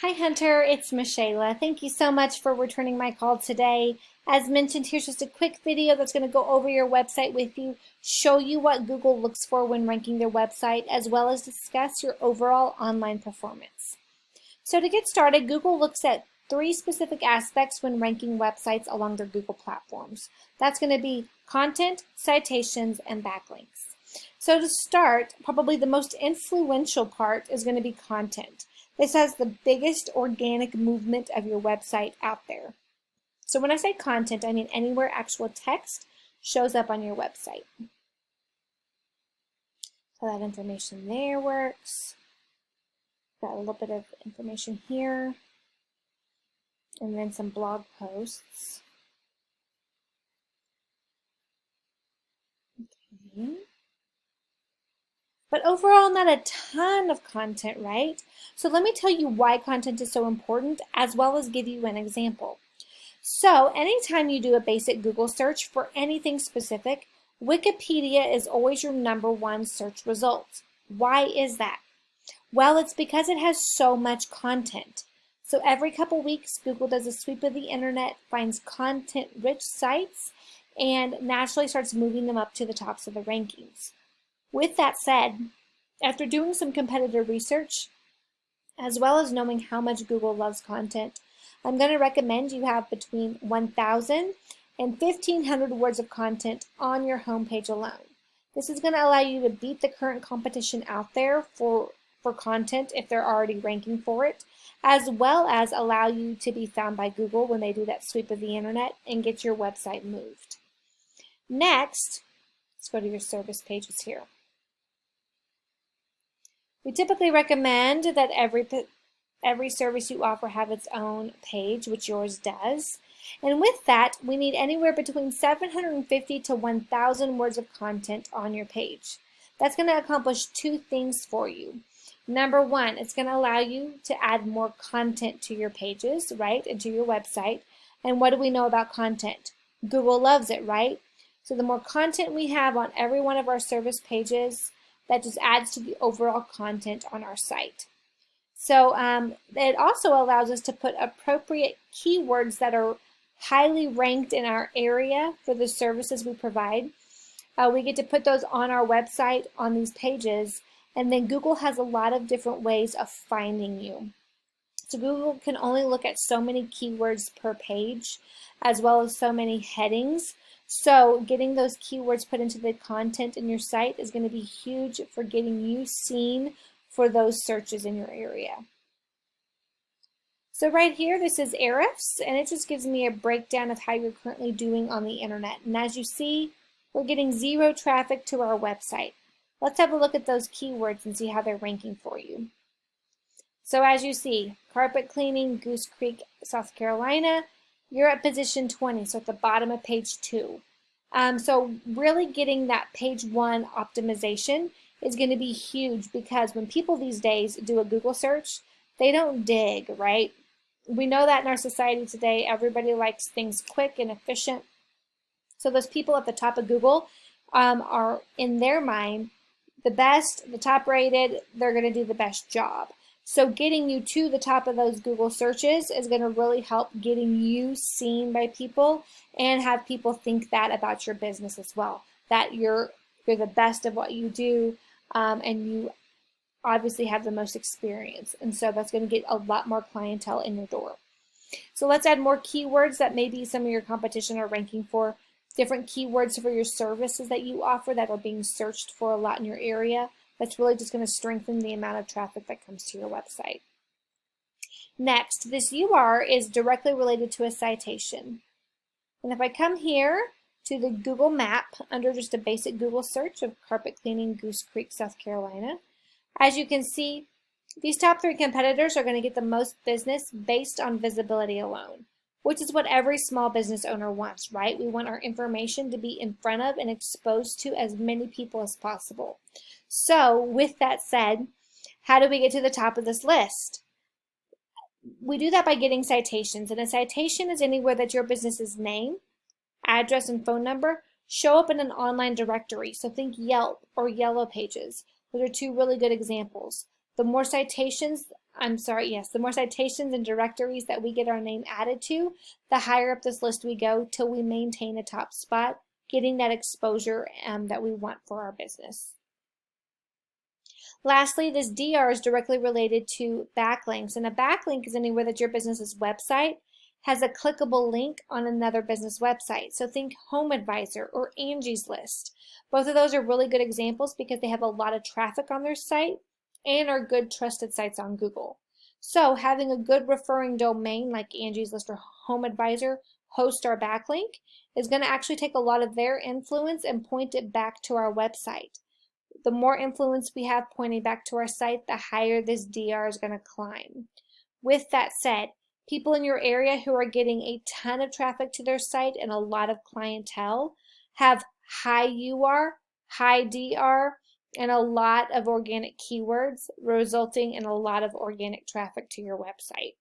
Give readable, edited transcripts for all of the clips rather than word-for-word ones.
Hi Hunter, it's Michaela. Thank you so much for returning my call today. As mentioned, here's just a quick video that's going to go over your website with you, show you what Google looks for when ranking their website, as well as discuss your overall online performance. So to get started, Google looks at three specific aspects when ranking websites along their Google platforms. That's going to be content, citations, and backlinks. So to start, probably the most influential part is going to be content. This has the biggest organic movement of your website out there. So when I say content, I mean anywhere actual text shows up on your website. So that information there works. Got a little bit of information here. And then some blog posts. Okay. But overall, not a ton of content, right? So let me tell you why content is so important, as well as give you an example. So anytime you do a basic Google search for anything specific, Wikipedia is always your #1 search result. Why is that? Well, it's because it has so much content. So every couple weeks, Google does a sweep of the internet, finds content-rich sites, and naturally starts moving them up to the tops of the rankings. With that said, after doing some competitor research, as well as knowing how much Google loves content, I'm going to recommend you have between 1,000 and 1,500 words of content on your homepage alone. This is going to allow you to beat the current competition out there for content if they're already ranking for it, as well as allow you to be found by Google when they do that sweep of the internet and get your website moved. Next, let's go to your service pages here. We typically recommend that every service you offer have its own page, which yours does. And with that, we need anywhere between 750 to 1,000 words of content on your page. That's going to accomplish two things for you. #1, it's going to allow you to add more content to your pages, right, and to your website. And what do we know about content? Google loves it, right? So the more content we have on every one of our service pages, that just adds to the overall content on our site. So it also allows us to put appropriate keywords that are highly ranked in our area for the services we provide. We get to put those on our website on these pages, and then Google has a lot of different ways of finding you. So Google can only look at so many keywords per page, as well as so many headings. So getting those keywords put into the content in your site is going to be huge for getting you seen for those searches in your area. So right here, this is Ahrefs, and it just gives me a breakdown of how you're currently doing on the internet. And as you see, we're getting 0 traffic to our website. Let's have a look at those keywords and see how they're ranking for you. So as you see, carpet cleaning, Goose Creek, South Carolina, you're at position 20, so at the bottom of page 2. So really getting that page 1 optimization is going to be huge, because when people these days do a Google search, they don't dig, right? We know that in our society today, everybody likes things quick and efficient. So those people at the top of Google are, in their mind, the best, the top rated, they're going to do the best job. So getting you to the top of those Google searches is going to really help getting you seen by people and have people think that about your business as well, that you're the best of what you do, and you obviously have the most experience. And so that's going to get a lot more clientele in your door. So let's add more keywords that maybe some of your competition are ranking for, different keywords for your services that you offer that are being searched for a lot in your area. That's really just going to strengthen the amount of traffic that comes to your website. Next, this UR is directly related to a citation. And if I come here to the Google map under just a basic Google search of carpet cleaning, Goose Creek, South Carolina, as you can see, these top 3 competitors are going to get the most business based on visibility alone, which is what every small business owner wants, right? We want our information to be in front of and exposed to as many people as possible. So with that said, how do we get to the top of this list? We do that by getting citations, and a citation is anywhere that your business's name, address, and phone number show up in an online directory. So think Yelp or Yellow Pages. Those are 2 really good examples. The more citations the more citations and directories that we get our name added to, the higher up this list we go till we maintain a top spot, getting that exposure that we want for our business. Lastly, this DR is directly related to backlinks, and a backlink is anywhere that your business's website has a clickable link on another business website. So think HomeAdvisor or Angie's List. Both of those are really good examples because they have a lot of traffic on their site and are good trusted sites on Google. So having a good referring domain like Angie's List or HomeAdvisor host our backlink is going to actually take a lot of their influence and point it back to our website. The more influence we have pointing back to our site, the higher this DR is going to climb. With that said, people in your area who are getting a ton of traffic to their site and a lot of clientele have high UR, high DR, and a lot of organic keywords, resulting in a lot of organic traffic to your website.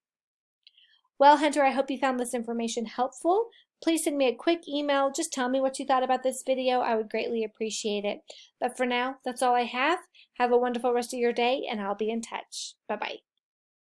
Well, Hunter, I hope you found this information helpful. Please send me a quick email. Just tell me what you thought about this video. I would greatly appreciate it. But for now, that's all I have. Have a wonderful rest of your day, and I'll be in touch. Bye-bye.